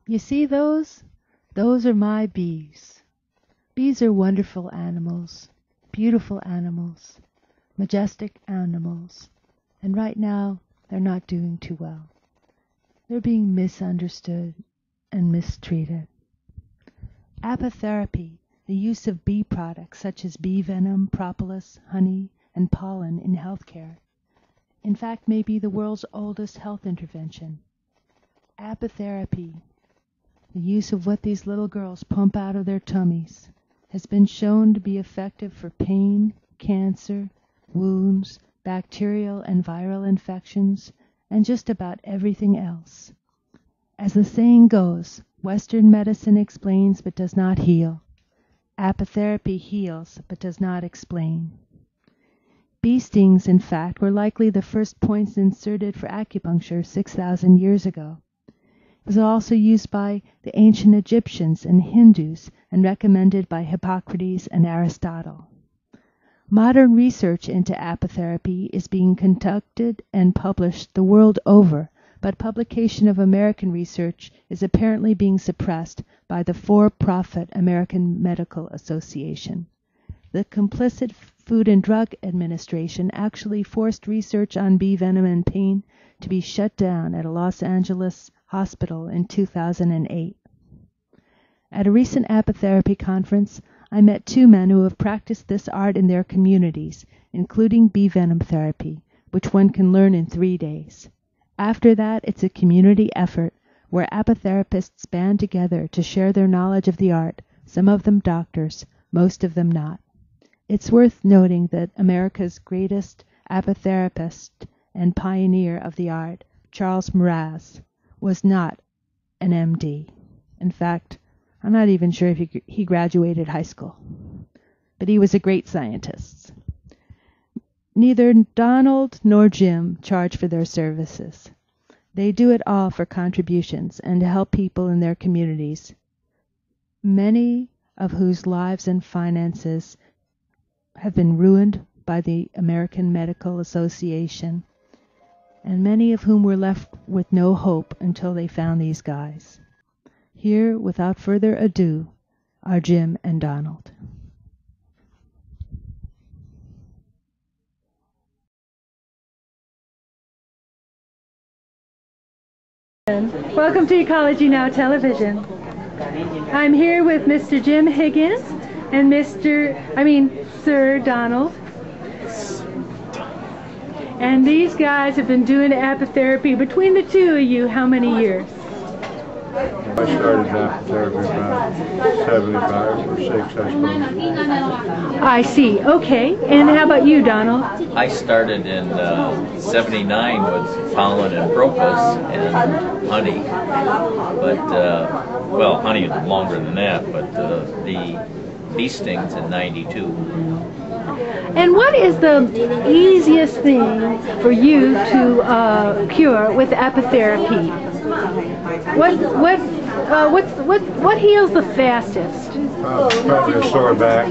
You see those? Those are my bees. Bees are wonderful animals, beautiful animals, majestic animals, and right now they're not doing too well. They're being misunderstood and mistreated. Apitherapy, the use of bee products such as bee venom, propolis, honey, and pollen in healthcare, in fact may be the world's oldest health intervention. Apitherapy, the use of what these little girls pump out of their tummies, has been shown to be effective for pain, cancer, wounds, bacterial and viral infections, and just about everything else. As the saying goes, Western medicine explains but does not heal. Apitherapy heals but does not explain. Bee stings, in fact, were likely the first points inserted for acupuncture 6,000 years ago. It was also used by the ancient Egyptians and Hindus and recommended by Hippocrates and Aristotle. Modern research into apitherapy is being conducted and published the world over, but publication of American research is apparently being suppressed by the for-profit American Medical Association. The complicit Food and Drug Administration actually forced research on bee venom and pain to be shut down at a Los Angeles hospital in 2008. At a recent apitherapy conference, I met two men who have practiced this art in their communities, including bee venom therapy, which one can learn in 3 days. After that, it's a community effort where apitherapists band together to share their knowledge of the art, some of them doctors, most of them not. It's worth noting that America's greatest apitherapist and pioneer of the art, Charles Mraz, was not an MD. In fact, I'm not even sure if he graduated high school. But he was a great scientist. Neither Donald nor Jim charge for their services. They do it all for contributions and to help people in their communities, many of whose lives and finances have been ruined by the American Medical Association, and many of whom were left with no hope until they found these guys. Here, without further ado, are Jim and Donald. Welcome to Ecology Now Television. I'm here with Mr. Jim Higgins and Sir Donald. And these guys have been doing apitherapy between the two of you how many years? I started apitherapy about 75 or 6, I suppose. I see. Okay. And how about you, Donald? I started in 79 with pollen and propolis and honey. But, well, honey longer than that, but the bee stings in 92. And what is the easiest thing for you to cure with apitherapy? What heals the fastest? Probably a sore back.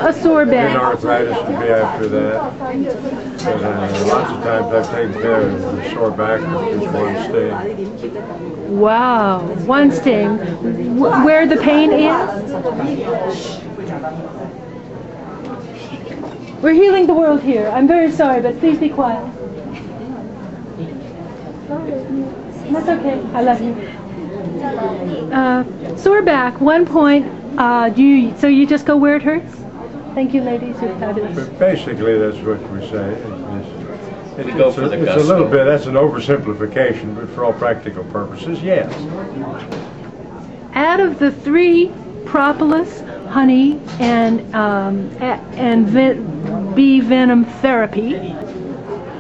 A sore back. Arthritis would be after that. But lots of times I've taken care of the sore back with just one sting. Wow, one sting. Where the pain is? We're healing the world here. I'm very sorry, but please be quiet. That's okay. I love you. Sore back. 1 point. So you just go where it hurts? Thank you, ladies. You're fabulous. But basically, that's what we say. It's a little bit. That's an oversimplification, but for all practical purposes, yes. Out of the 3, propolis, honey, and bee venom therapy,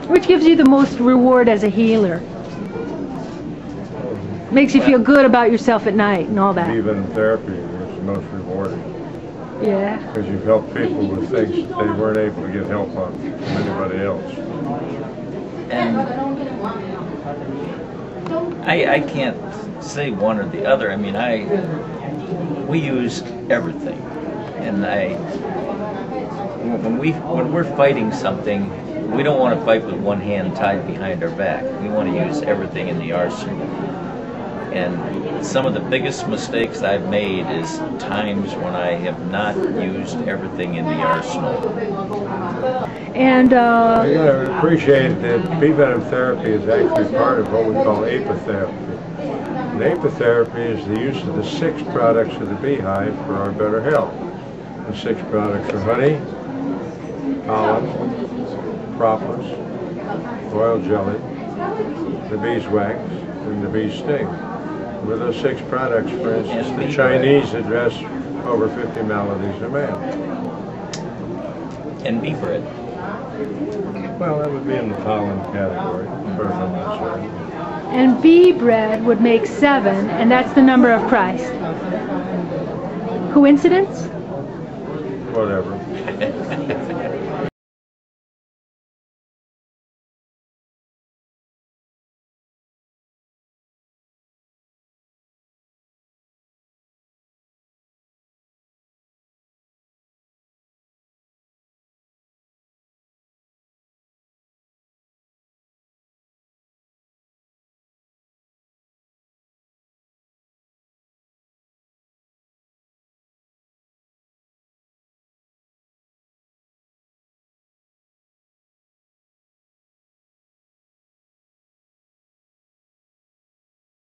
which gives you the most reward as a healer? Makes you feel good about yourself at night and all that. Bee venom therapy is the most rewarding. Yeah. Because you've helped people with things that they weren't able to get help on from anybody else. And I can't say one or the other. I mean, we use everything. And when we're fighting something, we don't want to fight with one hand tied behind our back. We want to use everything in the arsenal. And some of the biggest mistakes I've made is times when I have not used everything in the arsenal. And you got to appreciate that bee venom therapy is actually part of what we call apitherapy. And apitherapy is the use of the 6 products of the beehive for our better health. The 6 products are honey, pollen, propolis, royal jelly, the beeswax, and the bee sting. With those 6 products, for instance, the Chinese address over 50 maladies a man. And bee bread. Well, that would be in the pollen category, as far as I'm concerned. and bee bread would make 7, and that's the number of Christ. Coincidence? Whatever.